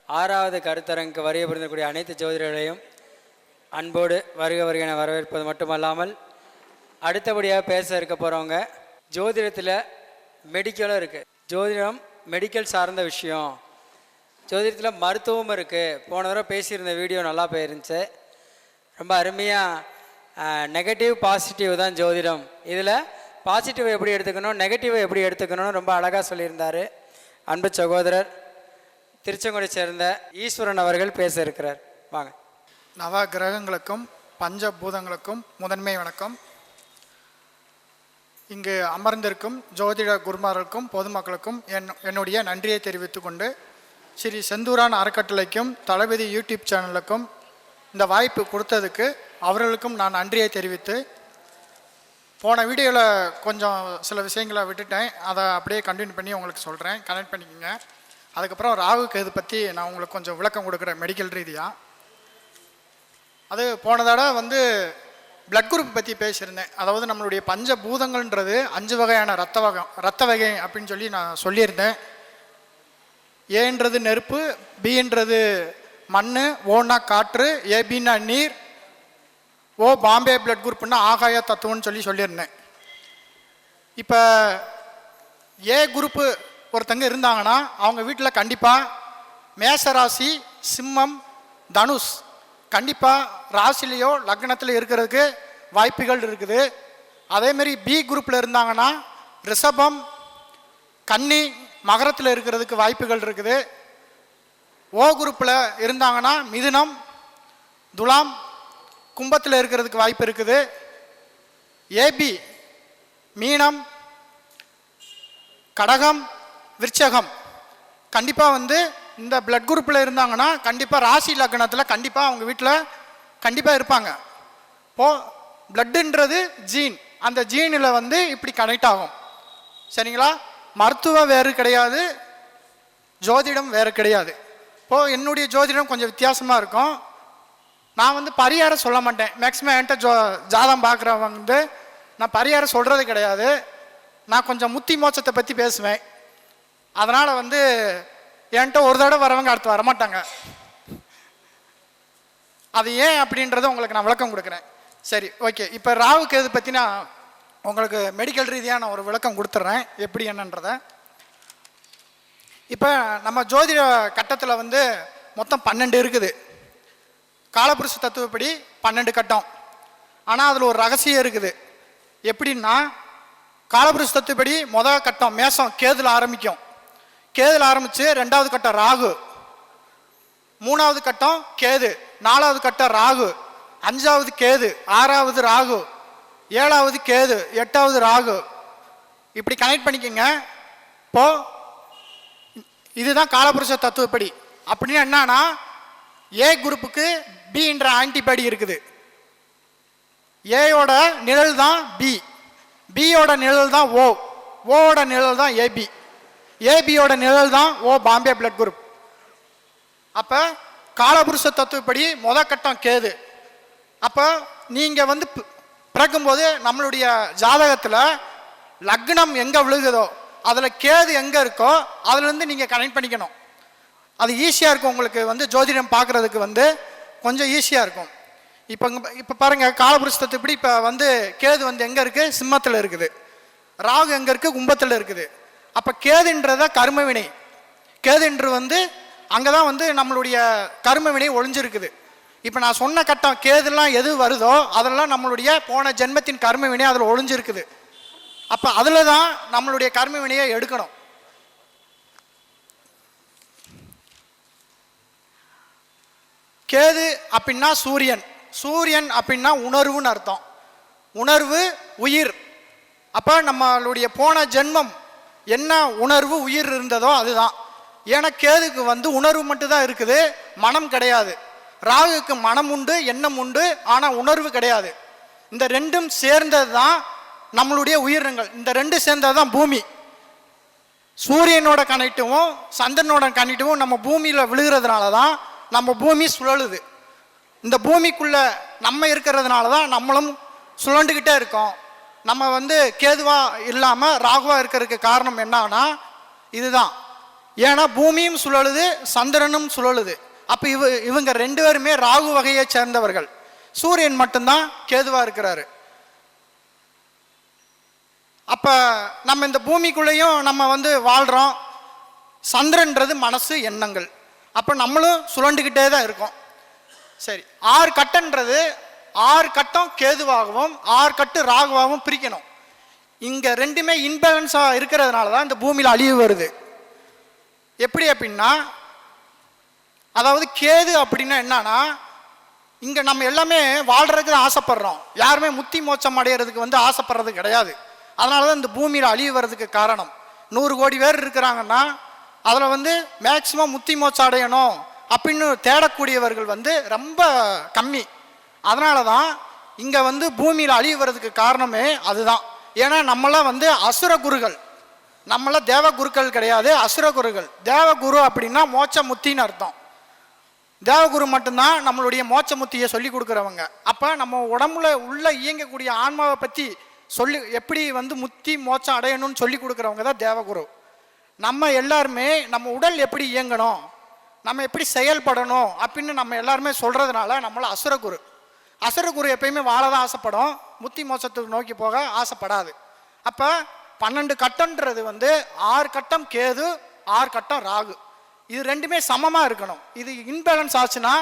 ஆறாவது கருத்தரங்குக்கு வருகை புரிந்தக்கூடிய அனைத்து ஜோதிடர்களையும் அன்போடு வருக வருக என வரவேற்பது மட்டுமல்லாமல் அடுத்தபடியாக பேச இருக்க போகிறவங்க ஜோதிடத்தில் மெடிக்கலும் இருக்குது. ஜோதிடம் மெடிக்கல் சார்ந்த விஷயம், ஜோதிடத்தில் மருத்துவமும் இருக்குது. போன தடவை பேசியிருந்த வீடியோ நல்லா போயிருந்துச்சு. ரொம்ப அருமையாக நெகட்டிவ் பாசிட்டிவ் தான் ஜோதிடம். இதில் பாசிட்டிவை எப்படி எடுத்துக்கணும், நெகட்டிவை எப்படி எடுத்துக்கணும்னு ரொம்ப அழகாக சொல்லியிருந்தார். அன்பு சகோதரர் திருச்செங்கோடை சேர்ந்த ஈஸ்வரன் அவர்கள் பேச இருக்கிறார். வாங்க. நவ கிரகங்களுக்கும் பஞ்சபூதங்களுக்கும் முதன்மை வணக்கம். இங்கு அமர்ந்திருக்கும் ஜோதிட குருமார்களுக்கும் பொதுமக்களுக்கும் என்னுடைய நன்றியை தெரிவித்து கொண்டு ஸ்ரீ செந்தூரான் அறக்கட்டளைக்கும் தளபதி யூடியூப் சேனலுக்கும் இந்த வாய்ப்பு கொடுத்ததுக்கு அவர்களுக்கும் நான் நன்றியை தெரிவித்து, போன வீடியோவில் கொஞ்சம் சில விஷயங்களை விட்டுட்டேன், அதை அப்படியே கண்டினியூ பண்ணி உங்களுக்கு சொல்கிறேன், கனெக்ட் பண்ணிக்கோங்க. அதுக்கப்புறம் ராகு கேது பற்றி நான் உங்களுக்கு கொஞ்சம் விளக்கம் கொடுக்குறேன் மெடிக்கல் ரீதியாக. அது போன தடவை பிளட் குரூப் பற்றி பேசியிருந்தேன். அதாவது நம்மளுடைய பஞ்சபூதங்கள்ன்றது 5 வகையான ரத்த வகை அப்படின்னு சொல்லி நான் சொல்லியிருந்தேன். ஏன்றது நெருப்பு, பின்றது மண், ஓனா காற்று, ஏபின்னா நீர், ஓ பாம்பே பிளட் குரூப்னா ஆகாய தத்துவம்னு சொல்லியிருந்தேன். இப்போ ஏ குரூப்பு ஒருத்தங்க இருந்தாங்கன்னா அவங்க வீட்டில் கண்டிப்பாக மேசராசி, சிம்மம், தனுஷ் கண்டிப்பாக ராசிலேயோ லக்னத்தில் இருக்கிறதுக்கு வாய்ப்புகள் இருக்குது. அதேமாரி பி குரூப்பில் இருந்தாங்கன்னா ரிஷபம், கன்னி, மகரத்தில் இருக்கிறதுக்கு வாய்ப்புகள் இருக்குது. ஓ குரூப்பில் இருந்தாங்கன்னா மிதுனம், துலாம், கும்பத்தில் இருக்கிறதுக்கு வாய்ப்பு இருக்குது. ஏபி மீனம், கடகம், விருச்சகம் கண்டிப்பாக இந்த பிளட் குரூப்பில் இருந்தாங்கன்னா கண்டிப்பாக ராசி லக்னத்தில் கண்டிப்பாக அவங்க வீட்டில் கண்டிப்பாக இருப்பாங்க. பிளட்டுன்றது ஜீன், அந்த ஜீனில் இப்படி கனெக்ட் ஆகும். சரிங்களா? மருத்துவம் வேறு கிடையாது, ஜோதிடம் வேறு கிடையாது. என்னுடைய ஜோதிடம் கொஞ்சம் வித்தியாசமாக இருக்கும். நான் பரிகாரம் சொல்ல மாட்டேன். மேக்ஸிமம் என்கிட்ட ஜாதகம் பார்க்குறவங்க நான் பரிகாரம் சொல்கிறது கிடையாது. நான் கொஞ்சம் முத்தி மோட்சத்தை பற்றி பேசுவேன். அதனால் என்கிட்ட ஒரு தடவை வரவங்க அடுத்து வரமாட்டாங்க. அது ஏன் அப்படின்றத உங்களுக்கு நான் விளக்கம் கொடுக்குறேன். சரி, ஓகே. இப்போ ராகு கேது பற்றி நான் உங்களுக்கு மெடிக்கல் ரீதியாக நான் ஒரு விளக்கம் கொடுத்துட்றேன் எப்படி என்னன்றதை. இப்போ நம்ம ஜோதிட கட்டத்தில் மொத்தம் 12 இருக்குது. காலபுருஷ தத்துவப்படி 12 கட்டம். ஆனால் அதில் ஒரு ரகசியம் இருக்குது. எப்படின்னா, காலபுருஷ தத்துவப்படி முதல் கட்டம் மேசம் கேதுல ஆரம்பிக்கும். கேதுல ஆரம்பித்து 2வது கட்டம் ராகு, 3வது கட்டம் கேது, 4வது கட்டம் ராகு, 5வது கேது, 6வது ராகு, 7வது கேது, 8வது ராகு. இப்படி கனெக்ட் பண்ணிக்கோங்க. இதுதான் காலபுருஷ தத்துவப்படி. அப்படின்னா என்னன்னா, ஏ குரூப்புக்கு பின்ற ஆன்டிபாடி இருக்குது. ஏயோட நிழல் தான் பி, பியோட நிழல் தான் ஓ, ஓட நிழல் தான் ஏபி, ஏபியோட நிழல் தான் ஓ பாம்பே பிளட் குரூப். அப்போ காலபுருஷ தத்துவப்படி முதல் கட்டம் கேது. அப்போ நீங்கள் பிறக்கும்போது நம்மளுடைய ஜாதகத்தில் லக்னம் எங்கே விழுகுதோ அதில் கேது எங்கே இருக்கோ அதுலேருந்து நீங்கள் கனெக்ட் பண்ணிக்கணும். அது ஈஸியாக இருக்கும் உங்களுக்கு ஜோதிடம் பார்க்குறதுக்கு கொஞ்சம் ஈஸியாக இருக்கும். இப்போ பாருங்கள், காலபுருஷ தத்துவப்படி இப்போ கேது எங்கே இருக்குது? சிம்மத்தில் இருக்குது. ராகு எங்கே இருக்குது? கும்பத்தில் இருக்குது. அப்போ கேதுன்றத கர்மவினை. கேதுன்று அங்கே தான் நம்மளுடைய கர்மவினை ஒளிஞ்சிருக்குது. இப்போ நான் சொன்ன கட்டம் கேதுலாம் எது வருதோ அதெல்லாம் நம்மளுடைய போன ஜென்மத்தின் கர்மவினை அதில் ஒளிஞ்சிருக்குது. அப்போ அதில் தான் நம்மளுடைய கர்மவினையை எடுக்கணும். கேது அப்படின்னா சூரியன், சூரியன் அப்படின்னா உணர்வுன்னு அர்த்தம். உணர்வு, உயிர். அப்போ நம்மளுடைய போன ஜென்மம் என்ன உணர்வு உயிர் இருந்ததோ அதுதான். ஏன்னா கேதுக்கு உணர்வு மட்டும்தான் இருக்குது, மனம் கிடையாது. ராகுக்கு மனம் உண்டு, எண்ணம் உண்டு, ஆனால் உணர்வு கிடையாது. இந்த ரெண்டும் சேர்ந்தது தான் நம்மளுடைய உயிரினங்கள். இந்த ரெண்டு சேர்ந்தது தான் பூமி. சூரியனோட கனெக்டிவும் சந்திரனோட கனெக்டிவும் நம்ம பூமியில் விழுகிறதுனால தான் நம்ம பூமி சுழலுது. இந்த பூமிக்குள்ள நம்ம இருக்கிறதுனால தான் நம்மளும் சுழண்டுக்கிட்டே இருக்கோம். நம்ம கேதுவா இல்லாமல் ராகுவா இருக்கிறதுக்கு காரணம் என்னன்னா இதுதான். ஏன்னா பூமியும் சுழலுது, சந்திரனும் சுழலுது. அப்போ இவங்க ரெண்டு பேருமே ராகு வகையை சேர்ந்தவர்கள். சூரியன் மட்டும்தான் கேதுவா இருக்கிறாரு. அப்போ நம்ம இந்த பூமிக்குள்ளேயும் நம்ம வந்து வாழ்கிறோம். சந்திரன்றது மனசு, எண்ணங்கள். அப்போ நம்மளும் சுழண்டுக்கிட்டே தான் இருக்கோம். சரி, 6 கட்டன்றது 6 கட்டம் கேதுவாகவும் 6 கட்டு ராகுவாகவும் பிரிக்கணும். இங்கே ரெண்டுமே இன்பேலன்ஸாக இருக்கிறதுனால தான் இந்த பூமியில் அழிவு வருது. எப்படி அப்படின்னா, அதாவது கேது அப்படின்னா என்னன்னா, இங்கே நம்ம எல்லாமே வாழ்கிறதுக்கு தான் ஆசைப்படுறோம். யாருமே முத்தி மோட்சம் அடைகிறதுக்கு வந்து ஆசைப்படுறது கிடையாது. அதனால தான் இந்த பூமியில் அழிவு வர்றதுக்கு காரணம். 100 கோடி பேர் இருக்கிறாங்கன்னா அதில் வந்து மேக்சிமம் முத்தி மோட்சம் அடையணும் அப்படின்னு தேடக்கூடியவர்கள் வந்து ரொம்ப கம்மி. அதனால தான் இங்கே வந்து பூமியில் அழிவு வர்றதுக்கு காரணமே அதுதான். ஏன்னா நம்மளாம் வந்து அசுர குருகள், நம்மளாம் தேவ குருக்கள் கிடையாது, அசுர குருகள். தேவகுரு அப்படின்னா மோட்ச முத்தின்னு அர்த்தம். தேவகுரு மட்டும்தான் நம்மளுடைய மோட்ச முத்தியை சொல்லி கொடுக்குறவங்க. அப்போ நம்ம உடம்புல உள்ள இயங்கக்கூடிய ஆன்மாவை பற்றி சொல்லி எப்படி வந்து முத்தி மோட்சம் அடையணும்னு சொல்லி கொடுக்குறவங்க தான் தேவகுரு. நம்ம எல்லாருமே நம்ம உடல் எப்படி இயங்கணும், நம்ம எப்படி செயல்படணும் அப்படின்னு நம்ம எல்லாருமே சொல்கிறதுனால நம்மள அசுரகுரு. அசுரகுரு எப்பயுமே வாழ தான் ஆசைப்படும், முத்தி மோட்சத்துக்கு நோக்கி போக ஆசைப்படாது. அப்போ 12 கட்டம்ன்றது வந்து 6 கட்டம் கேது, 6 கட்டம் ராகு. இது ரெண்டுமே சமமாக இருக்கணும். இது இன்பேலன்ஸ் ஆச்சுன்னா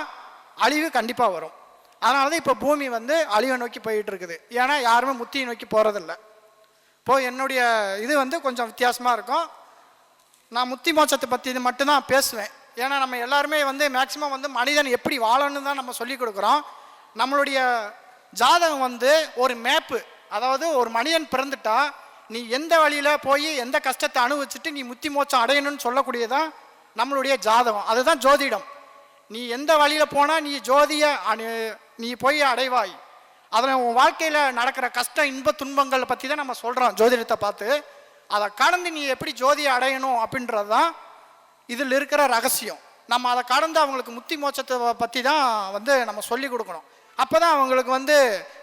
அழிவு கண்டிப்பாக வரும். அதனால தான் இப்போ பூமி வந்து அழிவை நோக்கி போயிட்டு இருக்குது. ஏன்னா யாருமே முத்தியை நோக்கி போகிறதில்ல. இப்போ என்னுடைய இது வந்து கொஞ்சம் வித்தியாசமாக இருக்கும். நான் முத்தி மோட்சத்தை பற்றி இது மட்டும்தான் பேசுவேன். ஏன்னா நம்ம எல்லாருமே வந்து மேக்சிமம் வந்து மனிதன் எப்படி வாழணும்னு தான் நம்ம சொல்லி கொடுக்குறோம். நம்மளுடைய ஜாதகம் வந்து ஒரு மேப்பு. அதாவது ஒரு மனிதன் பிறந்துட்டா நீ எந்த வழியில் போய் எந்த கஷ்டத்தை அனுபவிச்சுட்டு நீ முத்தி மோட்சம் அடையணும்னு சொல்லக்கூடியதான் நம்மளுடைய ஜாதகம். அதுதான் ஜோதிடம். நீ எந்த வழியில் போனால் நீ ஜோதியை நீ போய் அடைவாய். அதில் உன் வாழ்க்கையில் நடக்கிற கஷ்ட இன்ப துன்பங்களை பற்றி தான் நம்ம சொல்கிறோம் ஜோதிடத்தை பார்த்து. அதை கடந்து நீ எப்படி ஜோதியை அடையணும் அப்படின்றது தான் இதில் இருக்கிற ரகசியம். நம்ம அதை கடந்து அவங்களுக்கு முத்தி மோட்சத்தை பற்றி தான் வந்து நம்ம சொல்லி கொடுக்கணும். அப்போ தான் அவங்களுக்கு வந்து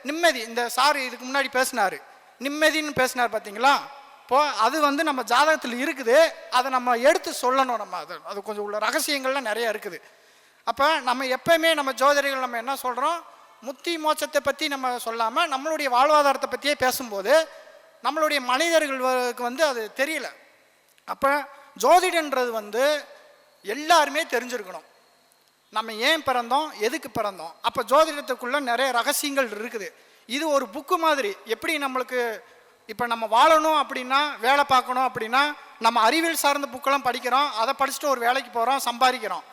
நிம்மதி. இந்த சார் இதுக்கு முன்னாடி பேசினார், நிம்மதின்னு பேசினார் பார்த்தீங்களா. இப்போது அது வந்து நம்ம ஜாதகத்தில் இருக்குது. அதை நம்ம எடுத்து சொல்லணும். நம்ம அது கொஞ்சம் உள்ள ரகசியங்கள்லாம் நிறைய இருக்குது. அப்போ நம்ம எப்பயுமே நம்ம ஜோதிடர்கள் நம்ம என்ன சொல்கிறோம், முத்தி மோட்சத்தை பற்றி நம்ம சொல்லாமல் நம்மளுடைய வாழ்வாதாரத்தை பற்றியே பேசும்போது நம்மளுடைய மனிதர்களுக்கு வந்து அது தெரியல. அப்போ ஜோதிடன்றது வந்து எல்லாருமே தெரிஞ்சிருக்கணும். நம்ம ஏன் பிறந்தோம், எதுக்கு பிறந்தோம். அப்போ ஜோதிடத்துக்குள்ளே நிறைய ரகசியங்கள் இருக்குது. இது ஒரு புக்கு மாதிரி. எப்படி நம்மளுக்கு இப்போ நம்ம வாழணும் அப்படின்னா, வேலை பார்க்கணும் அப்படின்னா நம்ம அறிவியல் சார்ந்த புக்கெல்லாம் படிக்கிறோம். அதை படிச்சுட்டு ஒரு வேலைக்கு போகிறோம், சம்பாதிக்கிறோம்.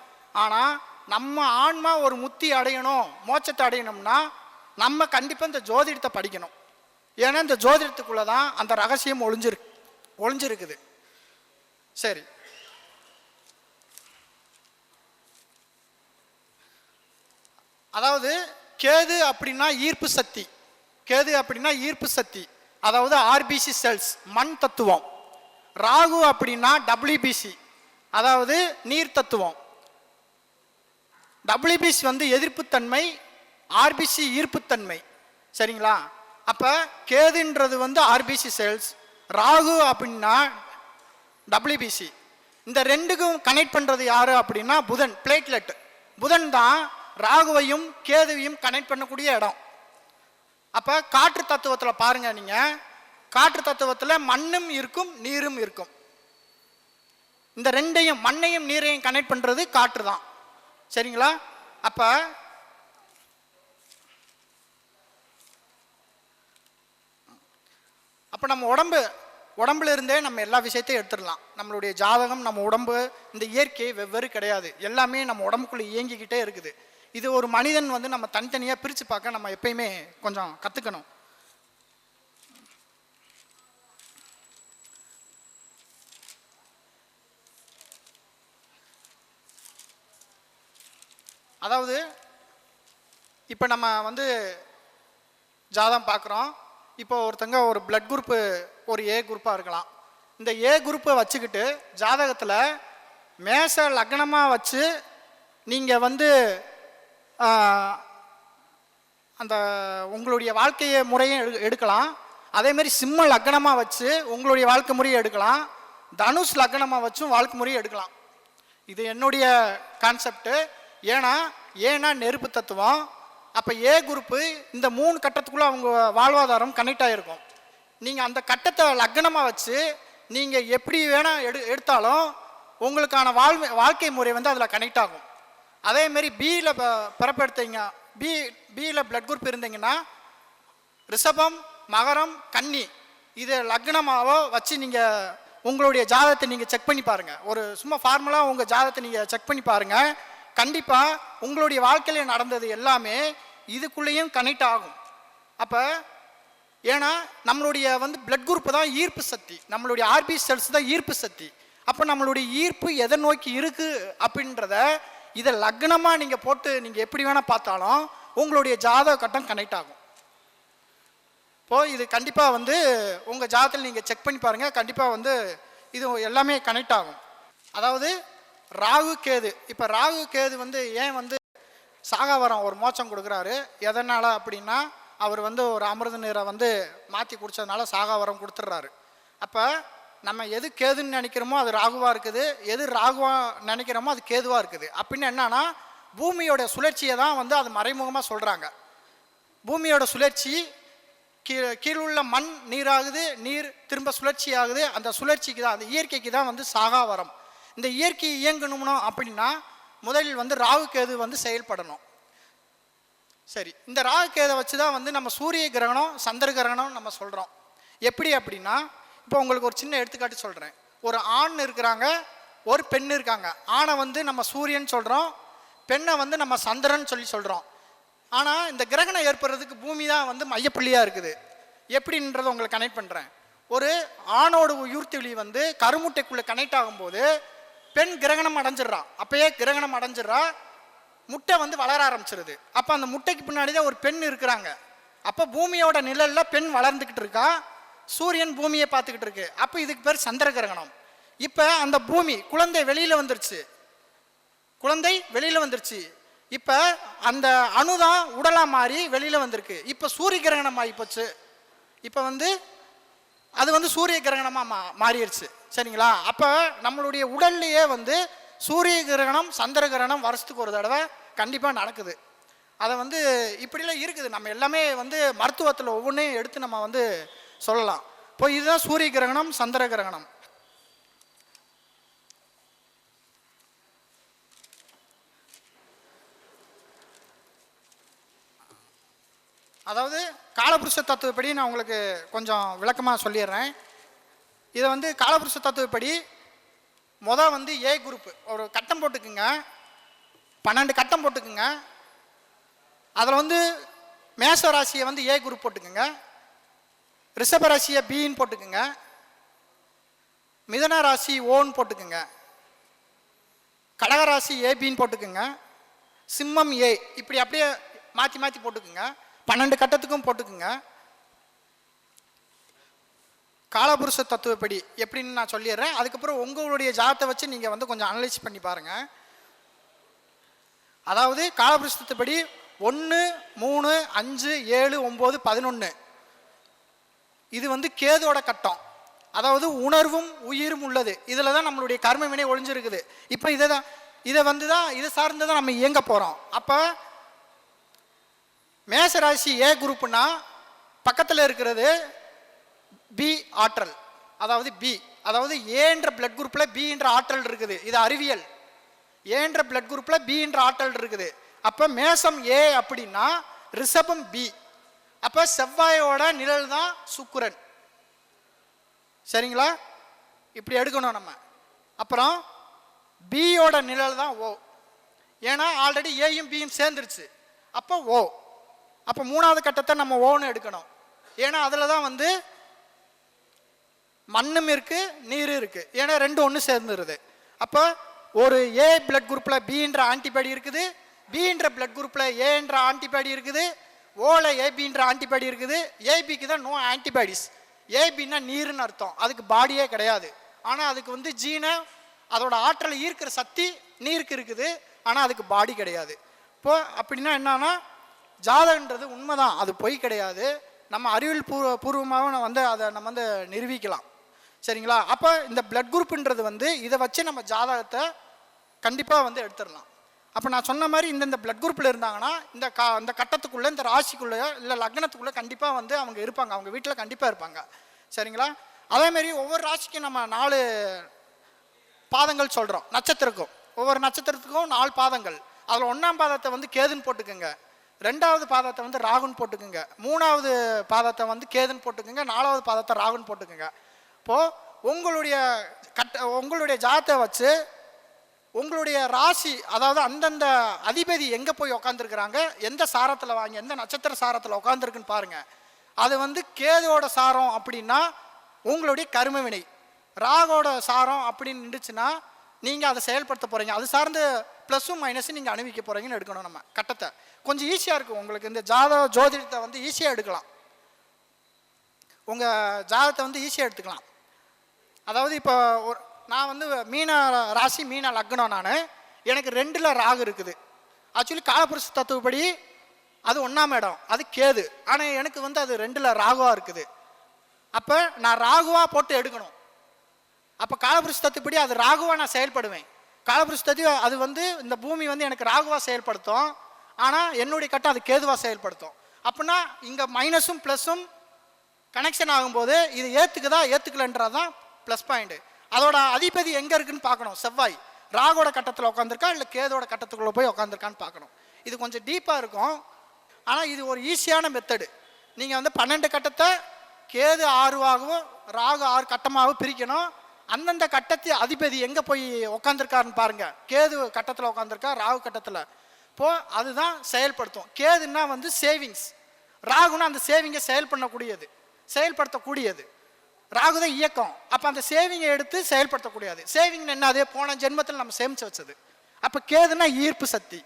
ஆனால் நம்ம ஆன்மா ஒரு முத்தி அடையணும், மோட்சத்தை அடையணும்னா நம்ம கண்டிப்பாக இந்த ஜோதிடத்தை படிக்கணும். ஏன்னா இந்த ஜோதிடத்துக்குள்ளே தான் அந்த ரகசியம் ஒளிஞ்சிருக்குது. சரி, அதாவது கேது அப்படின்னா ஈர்ப்பு சக்தி. கேது அப்படின்னா ஈர்ப்பு சக்தி, அதாவது ஆர்பிசி செல்ஸ், மண் தத்துவம். ராகு அப்படின்னா டபிள்யூபிசி, அதாவது நீர் தத்துவம். டபிள்யூபிசி வந்து எதிர்ப்புத்தன்மை, ஆர்பிசி ஈர்ப்புத்தன்மை. சரிங்களா. அப்போ கேதுன்றது வந்து ஆர்பிசி செல்ஸ், ராகு அப்படின்னா டபிள்யூபிசி. இந்த ரெண்டுக்கும் கனெக்ட் பண்ணுறது யார் அப்படின்னா புதன், பிளேட்லெட். புதன் தான் ராகுவையும் கேதுவையும் கனெக்ட் பண்ணக்கூடிய இடம். அப்போ காற்று தத்துவத்தில் பாருங்க, நீங்கள் காற்று தத்துவத்தில் மண்ணும் இருக்கும், நீரும் இருக்கும். இந்த ரெண்டையும், மண்ணையும் நீரையும் கனெக்ட் பண்ணுறது காற்று தான். சரிங்களா. அப்போ நம்ம உடம்புல இருந்தே நம்ம எல்லா விஷயத்தையும் எடுத்துடலாம். நம்மளுடைய ஜாதகம், நம்ம உடம்பு, இந்த இயற்கை வெவ்வேறு கிடையாது. எல்லாமே நம்ம உடம்புக்குள்ளே இயங்கிக்கிட்டே இருக்குது. இது ஒரு மனிதன் வந்து நம்ம தனித்தனியாக பிரித்து பார்க்க நம்ம எப்பயுமே கொஞ்சம் கற்றுக்கணும். அதாவது இப்போ நம்ம வந்து ஜாதகம் பார்க்குறோம். இப்போ ஒருத்தங்க ஒரு பிளட் குரூப்பு ஒரு ஏ குரூப்பாக இருக்கலாம். இந்த ஏ குரூப்பை வச்சுக்கிட்டு ஜாதகத்தில் மேச லக்னமாக வச்சு நீங்கள் வந்து அந்த உங்களுடைய வாழ்க்கையை முறையை எடுக்கலாம். அதேமாரி சிம்ம லக்னமாக வச்சு உங்களுடைய வாழ்க்கை முறையை எடுக்கலாம். தனுஷ் லக்னமாக வச்சும் வாழ்க்கை முறையை எடுக்கலாம். இது என்னுடைய கான்செப்டு. ஏன்னா நெருப்பு தத்துவம். அப்போ ஏ குரூப்பு இந்த 3 கட்டத்துக்குள்ளே அவங்க வாழ்வாதாரம் கனெக்ட் ஆகிருக்கும். நீங்கள் அந்த கட்டத்தை லக்னமாக வச்சு நீங்கள் எப்படி வேணால் எடுத்தாலும் உங்களுக்கான வாழ்க்கை முறை வந்து அதில் கனெக்ட் ஆகும். அதேமாரி பியில் பிறப்பெடுத்தீங்க, பியில் பிளட் குரூப் இருந்தீங்கன்னா ரிஷபம், மகரம், கன்னி இது லக்னமாவோ வச்சு நீங்கள் உங்களுடைய ஜாதகத்தை நீங்கள் செக் பண்ணி பாருங்கள். ஒரு சும்மா ஃபார்முலாக உங்கள் ஜாதகத்தை நீங்கள் செக் பண்ணி பாருங்கள். கண்டிப்பாக உங்களுடைய வாழ்க்கையில் நடந்தது எல்லாமே இதுக்குள்ளேயும் கனெக்ட் ஆகும். அப்போ ஏன்னா நம்மளுடைய வந்து பிளட் குரூப் தான் ஈர்ப்பு சக்தி, நம்மளுடைய ஆர்பி செல்ஸ் தான் ஈர்ப்பு சக்தி. அப்போ நம்மளுடைய ஈர்ப்பு எதை நோக்கி இருக்குது அப்படின்றத இதை லக்னமாக நீங்கள் போட்டு நீங்கள் எப்படி வேணால் பார்த்தாலும் உங்களுடைய ஜாதக கட்டம் கனெக்ட் ஆகும். இப்போது இது கண்டிப்பாக வந்து உங்கள் ஜாதகத்தில் நீங்கள் செக் பண்ணி பாருங்கள். கண்டிப்பாக வந்து இது எல்லாமே கனெக்ட் ஆகும். அதாவது ராகு கேது, இப்போ ராகு கேது வந்து ஏன் வந்து சாகாவரம் ஒரு மோட்சம் கொடுக்குறாரு, எதனால் அப்படின்னா அவர் வந்து ஒரு அமிர்த நீரை வந்து மாற்றி குடித்ததுனால சாகாவரம் கொடுத்துட்றாரு. அப்போ நம்ம எது கேதுன்னு நினைக்கிறோமோ அது ராகுவாக இருக்குது, எது ராகுவாக நினைக்கிறோமோ அது கேதுவாக இருக்குது. அப்படின்னு என்னன்னா பூமியோட சுழற்சியை தான் வந்து அது மறைமுகமாக சொல்கிறாங்க. பூமியோட சுழற்சி கீழுள்ள மண் நீராகுது, நீர் திரும்ப சுழற்சி ஆகுது. அந்த சுழற்சிக்கு தான், அந்த இயற்கைக்கு தான் வந்து சாகாவரம். இந்த இயற்கை இயங்கணும்னோ அப்படின்னா முதலில் வந்து ராகு கேது வந்து செயல்படணும். சரி, இந்த ராகு கேதை வச்சு தான் வந்து நம்ம சூரிய கிரகணம், சந்திர கிரகணம் நம்ம சொல்கிறோம். எப்படி அப்படின்னா இப்போ உங்களுக்கு ஒரு சின்ன எடுத்துக்காட்டு சொல்கிறேன். ஒரு ஆண் இருக்கிறாங்க, ஒரு பெண் இருக்காங்க. ஆணை வந்து நம்ம சூரியன் சொல்கிறோம், பெண்ணை வந்து நம்ம சந்திரன் சொல்கிறோம். ஆனால் இந்த கிரகணம் ஏற்படுறதுக்கு பூமி தான் வந்து மையப்புள்ளியாக இருக்குது. எப்படின்றத உங்களுக்கு கனெக்ட் பண்ணுறேன். ஒரு ஆணோட உயிர்த்திவெளி வந்து கருமுட்டைக்குள்ளே கனெக்ட் ஆகும்போது பெண் கிரகணம் அடைஞ்சிட்றான். அப்பயே கிரகணம் அடைஞ்சிட்றா, முட்டை வந்து வளர ஆரம்பிச்சிருது. அப்போ அந்த முட்டைக்கு பின்னாடி தான் ஒரு பெண் இருக்கிறாங்க. அப்போ பூமியோட நிழலில் பெண் வளர்ந்துக்கிட்டு இருக்கா, சூரியன் பூமியை பார்த்துக்கிட்டு இருக்கு. அப்போ இதுக்கு பேர் சந்திர கிரகணம். இப்போ அந்த பூமி குழந்தை வெளியில் வந்துருச்சு. இப்போ அந்த அணுதான் உடலாக மாறி வெளியில் வந்திருக்கு. இப்போ சூரிய கிரகணம் ஆகி போச்சு. இப்போ வந்து அது வந்து சூரிய கிரகணமாக மாறிடுச்சு. சரிங்களா? அப்போ நம்மளுடைய உடல்லையே வந்து சூரிய கிரகணம், சந்திர கிரகணம் வருஷத்துக்கு ஒரு தடவை கண்டிப்பாக நடக்குது. அதை வந்து இப்படிலாம் இருக்குது. நம்ம எல்லாமே வந்து மருத்துவத்தில் ஒவ்வொன்றையும் எடுத்து நம்ம வந்து சொல்லலாம். இப்போ இதுதான் சூரிய கிரகணம், சந்திர கிரகணம். அதாவது காலபுருஷ தத்துவப்படி நான் உங்களுக்கு கொஞ்சம் விளக்கமாக சொல்லிடுறேன். இதை வந்து காலபுருஷ தத்துவப்படி வந்து ஏ குரூப் ஒரு கட்டம் போட்டுக்குங்க, 12 கட்டம் போட்டுக்குங்க. அதில் வந்து மேஷ ராசியை வந்து ஏ குரூப் போட்டுக்குங்க, ரிஷப ராசியை பின்னு போட்டுக்குங்க, மிதன ராசி ஓன்னு போட்டுக்குங்க, கடகராசி ஏபின்னு போட்டுக்குங்க, சிம்மம் ஏ, இப்படி அப்படியே மாற்றி மாற்றி போட்டுக்குங்க. 12 கட்டத்துக்கும் போட்டுக்குங்க. காலபுருஷ தத்துவப்படி எப்படின்னு நான் சொல்லிடுறேன். அதுக்கப்புறம் உங்களுடைய ஜாதத்தை வச்சு நீங்கள் வந்து கொஞ்சம் அனலைஸ் பண்ணி பாருங்கள். அதாவது காலபுருஷத்துப்படி 1, 3, 5, 7, 9, 11 இது வந்து கேதோட கட்டம். அதாவது உணர்வும் உயிரும் உள்ளது. இதில் தான் நம்மளுடைய கர்ம வினை ஒழிஞ்சிருக்குது. இப்போ இதை சார்ந்து தான் நம்ம இயங்க போகிறோம். அப்போ மேசராசி ஏ குரூப்னா பக்கத்தில் இருக்கிறது பி ஆற்றல். அதாவது ஏன்ற பிளட் குரூப்பில் பின்ற ஆற்றல் இருக்குது. இது அறிவியல். ஏன்ற பிளட் குரூப்பில் பின்ற ஆற்றல் இருக்குது. அப்போ மேசம் ஏ அப்படின்னா ரிஷபம் பி. அப்போ செவ்வாயோட நிழல் தான் சுக்கிரன். சரிங்களா? இப்படி எடுக்கணும் நம்ம. அப்புறம் பியோட நிழல் தான் ஓ. ஏன்னா ஆல்ரெடி ஏயும் பியும் சேர்ந்துருச்சு. அப்போ ஓ. அப்போ 3வது கட்டத்தை நம்ம ஓன்னு எடுக்கணும். ஏன்னா அதில் தான் வந்து மண்ணும் இருக்கு, நீரும் இருக்கு. ஏன்னா 2 ஒன்று சேர்ந்துருது. அப்போ ஒரு ஏ பிளட் குரூப்பில் பின்ற ஆன்டிபாடி இருக்குது, பின்ற பிளட் குரூப்பில் ஏன்ற ஆன்டிபாடி இருக்குது, ஓல ஏபின்ற ஆன்டிபாடி இருக்குது. ஏபிக்கு தான் நோ ஆன்டிபாடிஸ். ஏபின்னா நீருன்னு அர்த்தம். அதுக்கு பாடியே கிடையாது. ஆனால் அதுக்கு வந்து ஜீனை, அதோட ஆற்றலை ஈர்க்கிற சக்தி நீருக்கு இருக்குது. ஆனால் அதுக்கு பாடி கிடையாது. இப்போ அப்படின்னா என்னன்னா ஜாதகன்றது உண்மைதான், அது பொய் கிடையாது. நம்ம அறிவியல் பூர்வமாக வந்து அதை நம்ம வந்து நிரூபிக்கலாம். சரிங்களா? அப்போ இந்த பிளட் குரூப்புன்றது வந்து இதை வச்சு நம்ம ஜாதகத்தை கண்டிப்பாக வந்து எடுத்துடலாம். அப்போ நான் சொன்ன மாதிரி இந்த பிளட் குரூப்பில் இருந்தாங்கன்னா இந்த கட்டத்துக்குள்ளே, இந்த ராசிக்குள்ளே, இல்லை லக்னத்துக்குள்ளே கண்டிப்பாக வந்து அவங்க இருப்பாங்க, அவங்க வீட்டில் கண்டிப்பாக இருப்பாங்க. சரிங்களா? அதேமாரி ஒவ்வொரு ராசிக்கும் நம்ம 4 பாதங்கள் சொல்கிறோம். நட்சத்திரக்கும் ஒவ்வொரு நட்சத்திரத்துக்கும் 4 பாதங்கள். அதில் 1ஆம் பாதத்தை வந்து கேதுன்னு போட்டுக்குங்க, 2வது பாதத்தை வந்து ராகுன்னு போட்டுக்குங்க, 3வது பாதத்தை வந்து கேதுன்னு போட்டுக்குங்க, 4வது பாதத்தை ராகுன்னு போட்டுக்குங்க. இப்போது உங்களுடைய ஜாதத்தை வச்சு உங்களுடைய ராசி, அதாவது அந்தந்த அதிபதி எங்கே போய் உக்காந்துருக்குறாங்க, எந்த சாரத்தில் வாங்கி எந்த நட்சத்திர சாரத்தில் உட்காந்துருக்குன்னு பாருங்கள். அது வந்து கேதுவோட சாரம் அப்படின்னா உங்களுடைய கர்ம வினை, ராகோட சாரம் அப்படின்னு இருந்துச்சுன்னா நீங்கள் அதை செயல்படுத்த போகிறீங்க. அது சார்ந்து ப்ளஸ்ஸும் மைனஸும் நீங்கள் அனுபவிக்க போகிறீங்கன்னு எடுக்கணும். நம்ம கட்டத்தை கொஞ்சம் ஈஸியாக இருக்கும் உங்களுக்கு. இந்த ஜோதிடத்தை வந்து ஈஸியாக எடுக்கலாம், உங்கள் ஜாதகத்தை வந்து ஈஸியாக எடுத்துக்கலாம். அதாவது இப்போ நான் வந்து மீன ராசி, மீன லக்னம். எனக்கு 2ல் ராகு இருக்குது. ஆக்சுவலி காலபுருஷ தத்துவப்படி அது 1ஆம் இடம், அது கேது. ஆனால் எனக்கு வந்து அது 2ல் ராகுவாக இருக்குது. அப்போ நான் ராகுவாக போட்டு எடுக்கணும். அப்போ காலபுருஷ தத்துவப்படி அது ராகுவாக நான் செயல்படுவேன். காலபுருஷ தத்துவம் அது வந்து இந்த பூமி வந்து எனக்கு ராகுவாக செயல்படுத்தும், ஆனால் என்னுடைய கட்டம் அது கேதுவாக செயல்படுத்தும். அப்படின்னா இங்கே மைனஸும் ப்ளஸ்ஸும் கனெக்ஷன் ஆகும்போது இது ஏற்றுக்கலன்றதான் ப்ளஸ் பாயிண்ட்டு. அதோட அதிபதி எங்கே இருக்குன்னு பார்க்கணும். செவ்வாய் ராகோட கட்டத்தில் உட்காந்துருக்கா இல்லை கேதோட கட்டத்துக்குள்ளே போய் உட்காந்துருக்கான்னு பார்க்கணும். இது கொஞ்சம் டீப்பாக இருக்கும், ஆனால் இது ஒரு ஈஸியான மெத்தடு. நீங்கள் வந்து 12 கட்டத்தை கேது 6வாகவும் ராகு 6 கட்டமாகவும் பிரிக்கணும். அந்தந்த கட்டத்தை அதிபதி எங்கே போய் உட்காந்துருக்காருன்னு பாருங்கள். கேது கட்டத்தில் உட்காந்துருக்கா, ராகு கட்டத்தில். இப்போது அதுதான் செயல்படுத்தும். கேதுன்னா வந்து சேவிங்ஸ், ராகுனா அந்த சேவிங்கை செயல்படுத்தக்கூடியது. ராகு தான் இயக்கம். அப்போ அந்த சேவிங்கை எடுத்து செயல்படுத்தக்கூடியது. சேவிங் என்னது? போன ஜென்மத்தில் நம்ம சேமித்து வச்சது. அப்போ கேதுன்னா ஈர்ப்பு சக்தி.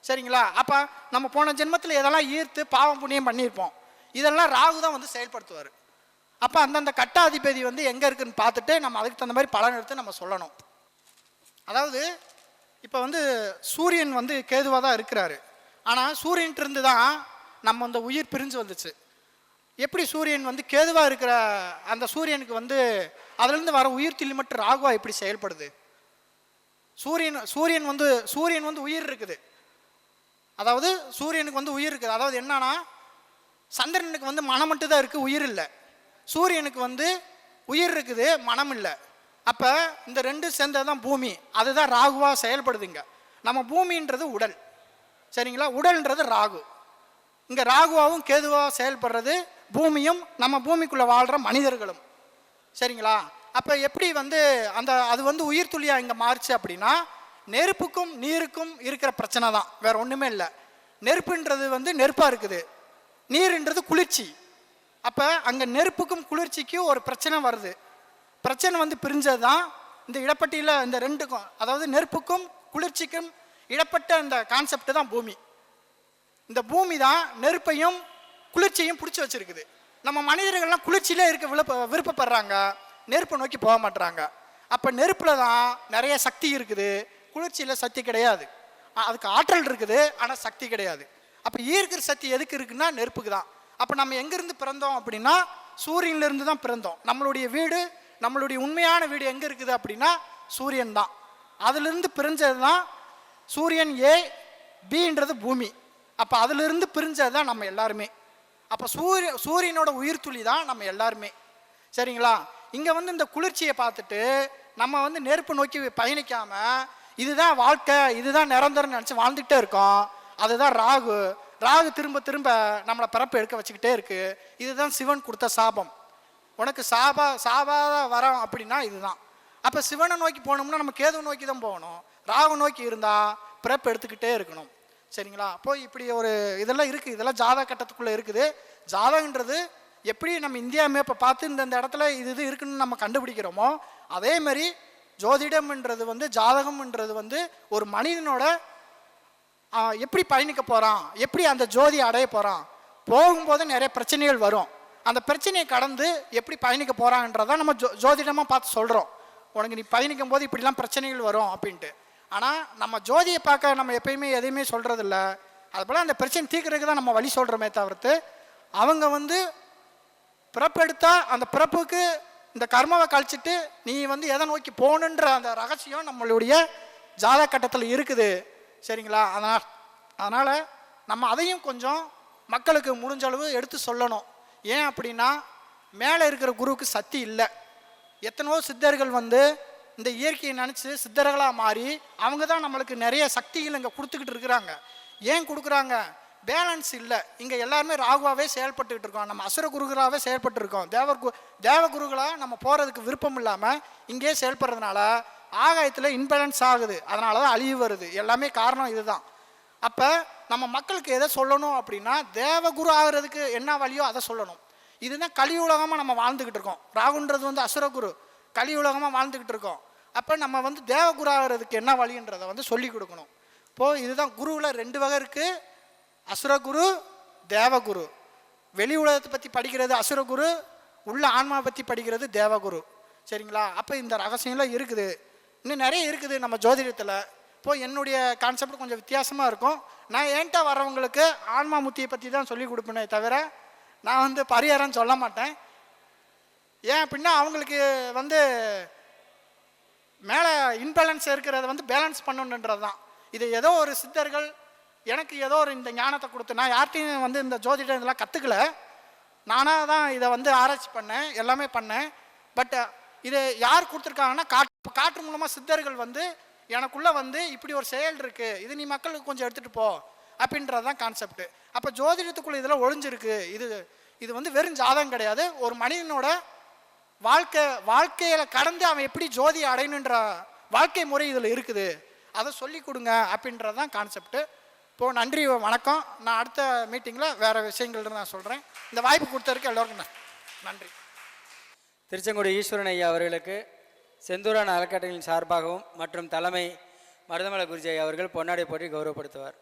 சரிங்களா? அப்போ நம்ம போன ஜென்மத்தில் எதெல்லாம் ஈர்த்து பாவம் புண்ணியம் பண்ணியிருப்போம், இதெல்லாம் ராகு தான் வந்து செயல்படுத்துவார். அப்போ அந்தந்த கட்ட அதிபதி வந்து எங்கே இருக்குன்னு பார்த்துட்டு நம்ம அதுக்கு தகுந்த மாதிரி பலன் எடுத்து நம்ம சொல்லணும். அதாவது இப்போ வந்து சூரியன் வந்து கேதுவாக தான் இருக்கிறாரு. ஆனால் சூரியன்ட்டு இருந்து தான் நம்ம அந்த உயிர் பிரிஞ்சு வந்துச்சு. எப்படி சூரியன் வந்து கேதுவாக இருக்கிற அந்த சூரியனுக்கு வந்து அதுலேருந்து வர உயிர் துளி மட்டும் ராகுவாக எப்படி செயல்படுது? சூரியன் வந்து உயிர் இருக்குது. அதாவது சூரியனுக்கு வந்து உயிர் இருக்குது. அதாவது என்னன்னா, சந்திரனுக்கு வந்து மனம் மட்டும் தான் இருக்குது, உயிர் இல்லை. சூரியனுக்கு வந்து உயிர் இருக்குது, மனம் இல்லை. அப்போ இந்த 2 சேர்ந்தது தான் பூமி. அதுதான் ராகுவாக செயல்படுதுங்க. நம்ம பூமின்றது உடல். சரிங்களா? உடல்ன்றது ராகு. இங்கே ராகுவாகவும் கேதுவாக செயல்படுறது பூமியும் நம்ம பூமிக்குள்ளே வாழ்கிற மனிதர்களும். சரிங்களா? அப்போ எப்படி வந்து அது வந்து உயிர் துளியாக இங்கே மாறுச்சு அப்படின்னா, நெருப்புக்கும் நீருக்கும் இருக்கிற பிரச்சனை தான், வேற ஒன்றுமே இல்லை. நெருப்புன்றது வந்து நெருப்பாக இருக்குது, நீருன்றது குளிர்ச்சி. அப்போ அங்கே நெருப்புக்கும் குளிர்ச்சிக்கும் ஒரு பிரச்சனை வருது. பிரச்சனை வந்து பிரிஞ்சது தான் இந்த இடப்பட்டியில் இந்த 2க்கும், அதாவது நெருப்புக்கும் குளிர்ச்சிக்கும் இடப்பட்ட இந்த கான்செப்ட் தான் பூமி. இந்த பூமி தான் நெருப்பையும் குளிர்ச்சியையும் பிடிச்சி வச்சிருக்குது. நம்ம மனிதர்கள்லாம் குளிர்ச்சியிலே இருக்க விருப்பப்படுறாங்க, நெருப்பை நோக்கி போக மாட்டுறாங்க. அப்போ நெருப்பில் தான் நிறைய சக்தி இருக்குது, குளிர்ச்சியில் சக்தி கிடையாது. அதுக்கு ஆற்றல் இருக்குது, ஆனால் சக்தி கிடையாது. அப்போ ஈர்க்கிற சக்தி எதுக்கு இருக்குன்னா நெருப்புக்கு தான். அப்போ நம்ம எங்கேருந்து பிறந்தோம் அப்படின்னா சூரியன்லேருந்து தான் பிறந்தோம். நம்மளுடைய வீடு, நம்மளுடைய உண்மையான வீடு எங்கே இருக்குது அப்படின்னா சூரியன் தான். அதுலேருந்து பிரிஞ்சது தான் சூரியன். பின்றது பூமி. அப்போ அதிலிருந்து பிரிஞ்சது தான் நம்ம எல்லாருமே. அப்போ சூரியனோட உயிர் துளி தான் நம்ம எல்லாருமே. சரிங்களா? இங்கே வந்து இந்த குளிர்ச்சியை பார்த்துட்டு நம்ம வந்து நெருப்பு நோக்கி பயணிக்காமல் இதுதான் வாழ்க்கை, இதுதான் நிரந்தரம் நினச்சி வாழ்ந்துக்கிட்டே இருக்கோம். அதுதான் ராகு. ராகு திரும்ப திரும்ப நம்மளை பிறப்பு எடுக்க வச்சுக்கிட்டே இருக்கு. இதுதான் சிவன் கொடுத்த சாபம். உனக்கு சாபாத வரம் அப்படின்னா இதுதான். அப்போ சிவனை நோக்கி போகணும்னா நம்ம கேதுவை நோக்கி தான் போகணும். ராகு நோக்கி இருந்தால் பிறப்பு எடுத்துக்கிட்டே இருக்கணும். சரிங்களா? அப்போ இப்படி ஒரு இதெல்லாம் இருக்குது. இதெல்லாம் ஜாதக கட்டத்துக்குள்ளே இருக்குது. ஜாதகன்றது எப்படி நம்ம இந்தியா மேப்பை பார்த்து இந்த இடத்துல இது இருக்குன்னு நம்ம கண்டுபிடிக்கிறோமோ, அதே மாதிரி ஜோதிடம்ன்றது வந்து, ஜாதகம்ன்றது வந்து ஒரு மனிதனோட எப்படி பயணிக்க போகிறான், எப்படி அந்த ஜோதியை அடைய போகிறான், போகும்போது நிறைய பிரச்சனைகள் வரும். அந்த பிரச்சனையை கடந்து எப்படி பயணிக்க போகிறான்றதான் நம்ம ஜோதிடமாக பார்த்து சொல்கிறோம். உனக்கு நீ பயணிக்கும் போது இப்படிலாம் பிரச்சனைகள் வரும் அப்படின்ட்டு. ஆனால் நம்ம ஜோதியை பார்க்க நம்ம எப்பயுமே எதையுமே சொல்கிறதில்ல. அதுபோல் அந்த பிரச்சனை தீர்க்கறதுக்கு தான் நம்ம வழி சொல்கிறோமே தவிர்த்து, அவங்க வந்து பிறப்பெடுத்தால் அந்த பிறப்புக்கு இந்த கர்மாவை கழிச்சிட்டு நீ வந்து எதை நோக்கி போகணுன்ற அந்த ரகசியம் நம்மளுடைய ஜாதக கட்டத்தில் இருக்குது. சரிங்களா? அதனால் நம்ம அதையும் கொஞ்சம் மக்களுக்கு முடிஞ்ச அளவு எடுத்து சொல்லணும். ஏன் அப்படின்னா மேலே இருக்கிற குருவுக்கு சக்தி இல்லை. எத்தனையோ சித்தர்கள் வந்து இந்த இயற்கையை நினச்சி சித்தர்களாக மாறி அவங்க தான் நம்மளுக்கு நிறைய சக்திகள் இங்கே கொடுத்துக்கிட்டு இருக்கிறாங்க. ஏன் கொடுக்குறாங்க? பேலன்ஸ் இல்லை. இங்கே எல்லாருமே ராகுவாகவே செயல்பட்டுக்கிட்டு இருக்கோம். நம்ம அசுர குருகளாகவே செயல்பட்டு இருக்கோம். தேவகுருகளாக நம்ம போகிறதுக்கு விருப்பம் இல்லாமல் இங்கேயே செயல்படுறதுனால ஆகாயத்தில் இன்பேலன்ஸ் ஆகுது. அதனால தான் அழிவு வருது. எல்லாமே காரணம் இதுதான். அப்போ நம்ம மக்களுக்கு எதை சொல்லணும் அப்படின்னா தேவகுரு ஆகிறதுக்கு என்ன வழியோ அதை சொல்லணும். இதுதான் கலி உலகமாக நம்ம வாழ்ந்துக்கிட்டு இருக்கோம். ராகுன்றது வந்து அசுரகுரு, கலி உலகமாக வாழ்ந்துக்கிட்டு இருக்கோம். அப்போ நம்ம வந்து தேவகுரு ஆகிறதுக்கு என்ன வழின்றதை வந்து சொல்லி கொடுக்கணும். இப்போது இதுதான் குருவில் 2 வகை இருக்குது. அசுரகுரு, தேவகுரு. வெளி உலகத்தை பற்றி படிக்கிறது அசுரகுரு, உள்ள ஆன்மாவை பற்றி படிக்கிறது தேவகுரு. சரிங்களா? அப்போ இந்த ரகசியம்லாம் இருக்குது. இன்னும் நிறைய இருக்குது நம்ம ஜோதிடத்தில். இப்போது என்னுடைய கான்செப்ட் கொஞ்சம் வித்தியாசமாக இருக்கும். நான் என்கிட்ட வர்றவங்களுக்கு ஆன்மா முத்தியை பற்றி தான் சொல்லி கொடுப்பேனே தவிர நான் வந்து பரிகாரம் சொல்ல மாட்டேன். ஏன் அப்படின்னா அவங்களுக்கு வந்து மேலே இன்பேலன்ஸ் இருக்கிறத வந்து பேலன்ஸ் பண்ணணுன்றது தான். இது ஏதோ ஒரு சித்தர்கள் எனக்கு ஏதோ ஒரு இந்த ஞானத்தை கொடுத்து, நான் யார்கிட்டையும் வந்து இந்த ஜோதிடம் இதெல்லாம் கற்றுக்கல. நானாக தான் இதை வந்து ஆராய்ச்சி பண்ணேன், எல்லாமே பண்ணேன். பட் இது யார் கொடுத்துருக்காங்கன்னா காற்று மூலமாக சித்தர்கள் வந்து எனக்குள்ளே வந்து இப்படி ஒரு செயல் இருக்குது, இது நீ மக்களுக்கு கொஞ்சம் எடுத்துகிட்டு போ அப்படின்றது தான் கான்செப்ட். அப்போ ஜோதிடத்துக்குள்ளே இதெல்லாம் ஒழிஞ்சிருக்கு. இது வந்து வெறும் ஜாதகம் கிடையாது. ஒரு மனிதனோட வாழ்க்கையில் கடந்து அவன் எப்படி ஜோதியை அடையணுன்ற வாழ்க்கை முறை இதில் இருக்குது. அதை சொல்லி கொடுங்க அப்படின்றது தான் கான்செப்ட். இப்போது நன்றி, வணக்கம். நான் அடுத்த மீட்டிங்கில் வேறு விஷயங்கள் நான் சொல்கிறேன். இந்த வாய்ப்பு கொடுத்ததுக்கு எல்லோருக்கும் நன்றி. திருச்செங்கோடு ஈஸ்வரன் ஐயா அவர்களுக்கு செந்தூரான் அறக்கட்டளையின் சார்பாகவும் மற்றும் தலைமை மருதமலை குருஜி அவர்கள் பொன்னாடை போட்டி கௌரவப்படுத்துவார்.